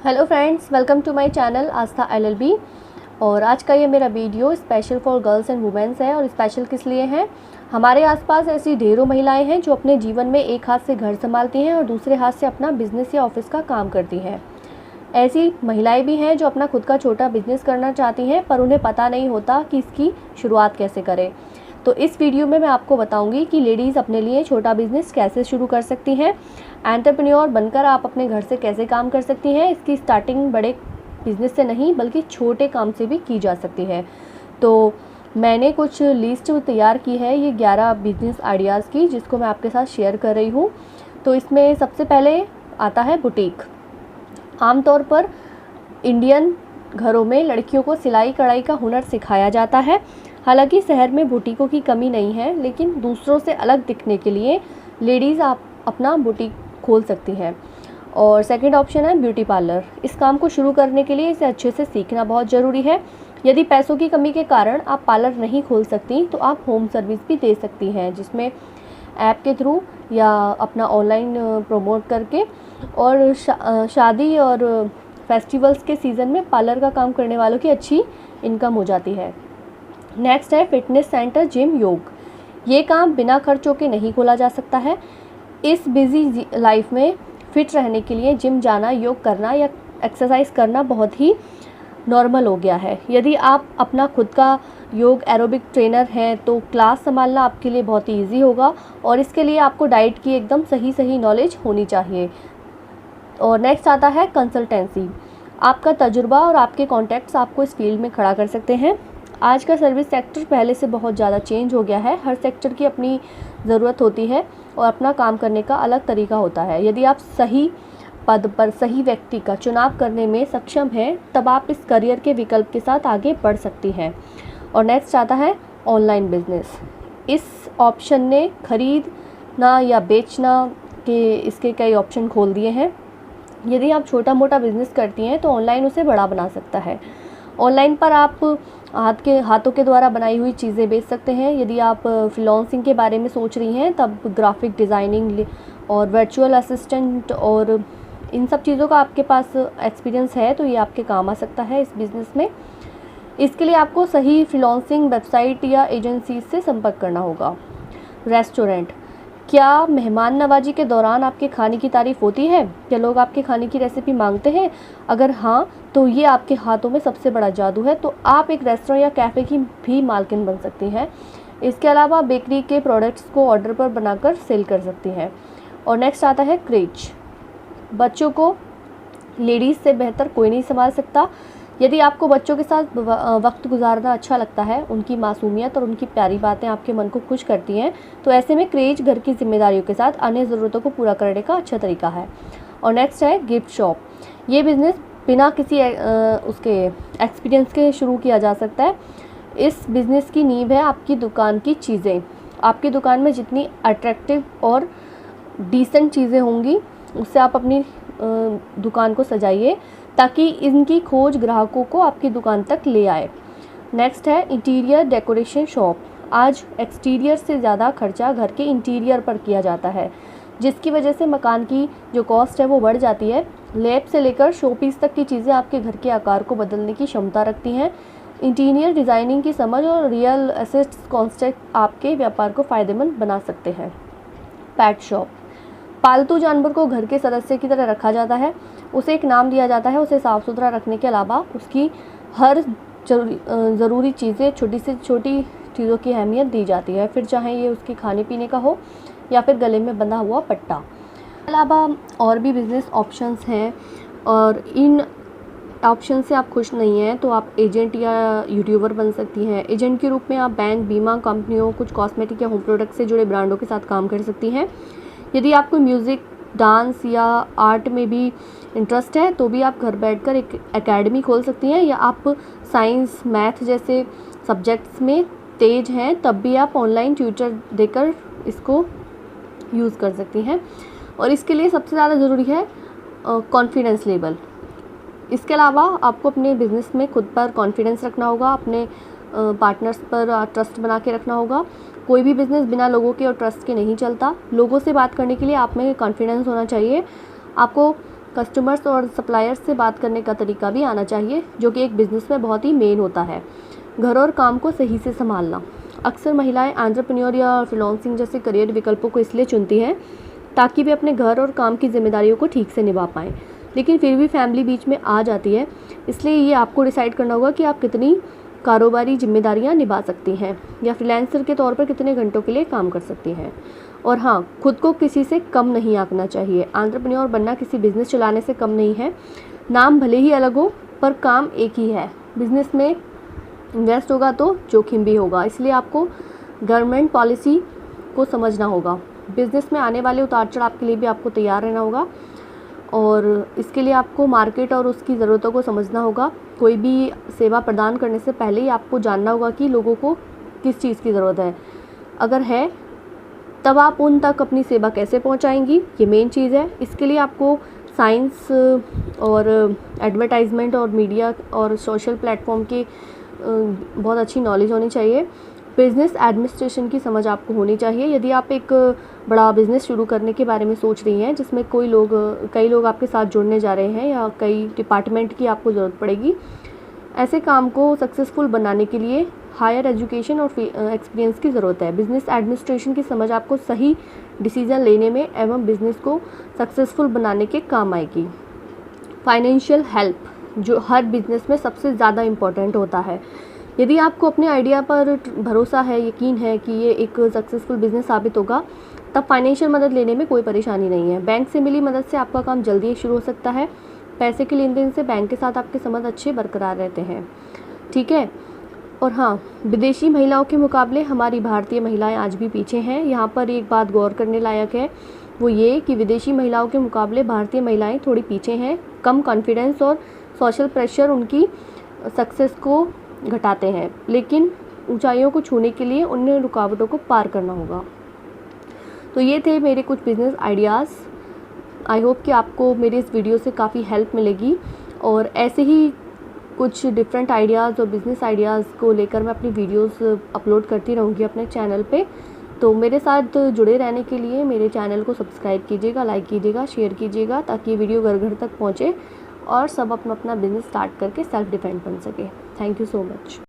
Hello friends, welcome to my channel Aastha LLB. और आज का ये मेरा video special for girls and womens है। और स्पेशल किस लिए है? हमारे आसपास ऐसी ढेरों महिलाएं हैं जो अपने जीवन में एक हाथ से घर संभालती हैं और दूसरे हाथ से अपना बिजनेस या ऑफिस का काम करती हैं। ऐसी महिलाएं भी हैं जो अपना खुद का छोटा बिजनेस करना चाहती हैं, पर उन्हें पता नहीं होता कि इसकी शुरुआत कैसे करें। तो इस वीडियो में मैं आपको बताऊंगी कि लेडीज़ अपने लिए छोटा बिजनेस कैसे शुरू कर सकती हैं, एंटरप्रेन्योर बनकर आप अपने घर से कैसे काम कर सकती हैं। इसकी स्टार्टिंग बड़े बिजनेस से नहीं बल्कि छोटे काम से भी की जा सकती है। तो मैंने कुछ लिस्ट तैयार की है ये 11 बिजनेस आइडियाज़ की, जिसको मैं आपके साथ शेयर कर रही हूँ। तो इसमें सबसे पहले आता है बुटीक। आमतौर पर इंडियन घरों में लड़कियों को सिलाई कढ़ाई का हुनर सिखाया जाता है। हालांकि शहर में बुटीकों की कमी नहीं है, लेकिन दूसरों से अलग दिखने के लिए लेडीज़ आप अपना बुटीक खोल सकती हैं। और सेकंड ऑप्शन है ब्यूटी पार्लर। इस काम को शुरू करने के लिए इसे अच्छे से सीखना बहुत ज़रूरी है। यदि पैसों की कमी के कारण आप पार्लर नहीं खोल सकती तो आप होम सर्विस भी दे सकती हैं, जिसमें ऐप के थ्रू या अपना ऑनलाइन प्रमोट करके। और शादी और फेस्टिवल्स के सीज़न में पार्लर का काम करने वालों की अच्छी इनकम हो जाती है। नेक्स्ट है फिटनेस सेंटर, जिम, योग। ये काम बिना खर्चों के नहीं खोला जा सकता है। इस बिजी लाइफ में फिट रहने के लिए जिम जाना, योग करना या एक्सरसाइज करना बहुत ही नॉर्मल हो गया है। यदि आप अपना खुद का योग एरोबिक ट्रेनर हैं तो क्लास संभालना आपके लिए बहुत ही ईजी होगा। और इसके लिए आपको डाइट की एकदम सही नॉलेज होनी चाहिए। और नेक्स्ट आता है कंसल्टेंसी। आपका तजुर्बा और आपके कॉन्टैक्ट्स आपको इस फील्ड में खड़ा कर सकते हैं। आज का सर्विस सेक्टर पहले से बहुत ज़्यादा चेंज हो गया है। हर सेक्टर की अपनी ज़रूरत होती है और अपना काम करने का अलग तरीका होता है। यदि आप सही पद पर सही व्यक्ति का चुनाव करने में सक्षम हैं, तब आप इस करियर के विकल्प के साथ आगे बढ़ सकती हैं। और नेक्स्ट आता है ऑनलाइन बिजनेस। इस ऑप्शन ने खरीदना या बेचना के इसके कई ऑप्शन खोल दिए हैं। यदि आप छोटा मोटा बिजनेस करती हैं तो ऑनलाइन उसे बड़ा बना सकता है। ऑनलाइन पर आप हाथों के द्वारा बनाई हुई चीज़ें बेच सकते हैं। यदि आप फ्रीलांसिंग के बारे में सोच रही हैं, तब ग्राफिक डिज़ाइनिंग और वर्चुअल असिस्टेंट और इन सब चीज़ों का आपके पास एक्सपीरियंस है तो ये आपके काम आ सकता है इस बिज़नेस में। इसके लिए आपको सही फ्रीलांसिंग वेबसाइट या एजेंसी से संपर्क करना होगा। रेस्टोरेंट। क्या मेहमान नवाजी के दौरान आपके खाने की तारीफ़ होती है? क्या लोग आपके खाने की रेसिपी मांगते हैं? अगर हाँ, तो ये आपके हाथों में सबसे बड़ा जादू है। तो आप एक रेस्टोरेंट या कैफ़े की भी मालकिन बन सकती हैं। इसके अलावा बेकरी के प्रोडक्ट्स को ऑर्डर पर बनाकर सेल कर सकती हैं। और नेक्स्ट आता है क्रेच। बच्चों को लेडीज़ से बेहतर कोई नहीं संभाल सकता। यदि आपको बच्चों के साथ वक्त गुजारना अच्छा लगता है, उनकी मासूमियत और उनकी प्यारी बातें आपके मन को खुश करती हैं, तो ऐसे में क्रेज घर की जिम्मेदारियों के साथ अन्य ज़रूरतों को पूरा करने का अच्छा तरीका है। और नेक्स्ट है गिफ्ट शॉप। ये बिज़नेस बिना किसी उसके एक्सपीरियंस के शुरू किया जा सकता है। इस बिज़नेस की नींव है आपकी दुकान की चीज़ें। आपकी दुकान में जितनी अट्रैक्टिव और डिसेंट चीज़ें होंगी, उससे आप अपनी दुकान को सजाइए ताकि इनकी खोज ग्राहकों को आपकी दुकान तक ले आए। नेक्स्ट है इंटीरियर डेकोरेशन शॉप। आज एक्सटीरियर से ज़्यादा खर्चा घर के इंटीरियर पर किया जाता है, जिसकी वजह से मकान की जो कॉस्ट है वो बढ़ जाती है। लैब से लेकर शोपीस तक की चीज़ें आपके घर के आकार को बदलने की क्षमता रखती हैं। इंटीरियर डिज़ाइनिंग की समझ और रियल एस्टेट कॉन्सेप्ट आपके व्यापार को फ़ायदेमंद बना सकते हैं। Pet shop. पालतू जानवर को घर के सदस्य की तरह रखा जाता है, उसे एक नाम दिया जाता है, उसे साफ़ सुथरा रखने के अलावा उसकी हर ज़रूरी चीज़ें, छोटी से छोटी चीज़ों की अहमियत दी जाती है, फिर चाहे ये उसके खाने पीने का हो या फिर गले में बंधा हुआ पट्टा। इसके अलावा और भी बिज़नेस ऑप्शंस हैं, और इन ऑप्शन से आप खुश नहीं हैं तो आप एजेंट या यूट्यूबर बन सकती हैं। एजेंट के रूप में आप बैंक, बीमा कंपनियों, कुछ कॉस्मेटिक या होम प्रोडक्ट से जुड़े ब्रांडों के साथ काम कर सकती हैं। यदि आपको म्यूज़िक, डांस या आर्ट में भी इंटरेस्ट है तो भी आप घर बैठकर एक एकेडमी खोल सकती हैं। या आप साइंस, मैथ जैसे सब्जेक्ट्स में तेज हैं, तब भी आप ऑनलाइन ट्यूटर देकर इसको यूज़ कर सकती हैं। और इसके लिए सबसे ज़्यादा ज़रूरी है कॉन्फिडेंस लेवल। इसके अलावा आपको अपने बिज़नेस में खुद पर कॉन्फिडेंस रखना होगा, अपने पार्टनर्स पर ट्रस्ट बना के रखना होगा। कोई भी बिज़नेस बिना लोगों के और ट्रस्ट के नहीं चलता। लोगों से बात करने के लिए आप में कॉन्फिडेंस होना चाहिए। आपको कस्टमर्स और सप्लायर्स से बात करने का तरीका भी आना चाहिए, जो कि एक बिज़नेस में बहुत ही मेन होता है। घर और काम को सही से संभालना। अक्सर महिलाएं एंटरप्रेन्योर या फ्रीलांसिंग जैसे करियर विकल्पों को इसलिए चुनती हैं ताकि वे अपने घर और काम की जिम्मेदारियों को ठीक से निभा पाएँ, लेकिन फिर भी फैमिली बीच में आ जाती है। इसलिए ये आपको डिसाइड करना होगा कि आप कितनी कारोबारी जिम्मेदारियां निभा सकती हैं या फ्रीलांसर के तौर पर कितने घंटों के लिए काम कर सकती हैं। और हाँ, खुद को किसी से कम नहीं आंकना चाहिए। एंटरप्रेन्योर बनना किसी बिज़नेस चलाने से कम नहीं है। नाम भले ही अलग हो पर काम एक ही है। बिज़नेस में इन्वेस्ट होगा तो जोखिम भी होगा, इसलिए आपको गवर्नमेंट पॉलिसी को समझना होगा। बिज़नेस में आने वाले उतार चढ़ाव के लिए भी आपको तैयार रहना होगा और इसके लिए आपको मार्केट और उसकी ज़रूरतों को समझना होगा। कोई भी सेवा प्रदान करने से पहले ही आपको जानना होगा कि लोगों को किस चीज़ की ज़रूरत है। अगर है तब आप उन तक अपनी सेवा कैसे पहुंचाएंगी, ये मेन चीज़ है। इसके लिए आपको साइंस और एडवर्टाइजमेंट और मीडिया और सोशल प्लेटफॉर्म की बहुत अच्छी नॉलेज होनी चाहिए। बिज़नेस एडमिनिस्ट्रेशन की समझ आपको होनी चाहिए। यदि आप एक बड़ा बिज़नेस शुरू करने के बारे में सोच रही हैं जिसमें कई लोग आपके साथ जुड़ने जा रहे हैं या कई डिपार्टमेंट की आपको ज़रूरत पड़ेगी, ऐसे काम को सक्सेसफुल बनाने के लिए हायर एजुकेशन और एक्सपीरियंस की ज़रूरत है। बिज़नेस एडमिनिस्ट्रेशन की समझ आपको सही डिसीज़न लेने में एवं बिज़नेस को सक्सेसफुल बनाने के काम आएगी। फाइनेंशियल हेल्प, जो हर बिज़नेस में सबसे ज़्यादा इम्पॉर्टेंट होता है। यदि आपको अपने आइडिया पर भरोसा है, यकीन है कि ये एक सक्सेसफुल बिज़नेस साबित होगा, तब फाइनेंशियल मदद लेने में कोई परेशानी नहीं है। बैंक से मिली मदद से आपका काम जल्दी शुरू हो सकता है। पैसे के लेन देन से बैंक के साथ आपके संबंध अच्छे बरकरार रहते हैं, ठीक है। और हाँ, विदेशी महिलाओं के मुकाबले हमारी भारतीय महिलाएं आज भी पीछे हैं। यहाँ पर एक बात गौर करने लायक है, वो ये कि विदेशी महिलाओं के मुकाबले भारतीय महिलाएं थोड़ी पीछे हैं। कम कॉन्फिडेंस और सोशल प्रेशर उनकी सक्सेस को घटाते हैं, लेकिन ऊंचाइयों को छूने के लिए उन रुकावटों को पार करना होगा। तो ये थे मेरे कुछ बिज़नेस आइडियाज़। आई होप कि आपको मेरे इस वीडियो से काफ़ी हेल्प मिलेगी और ऐसे ही कुछ डिफरेंट आइडियाज़ और बिज़नेस आइडियाज़ को लेकर मैं अपनी वीडियोस अपलोड करती रहूँगी अपने चैनल पे। तो मेरे साथ जुड़े रहने के लिए मेरे चैनल को सब्सक्राइब कीजिएगा, लाइक कीजिएगा, शेयर कीजिएगा, ताकि ये वीडियो घर घर तक पहुँचे और सब अपना अपना बिज़नेस स्टार्ट करके सेल्फ डिपेंड बन सके। Thank you so much.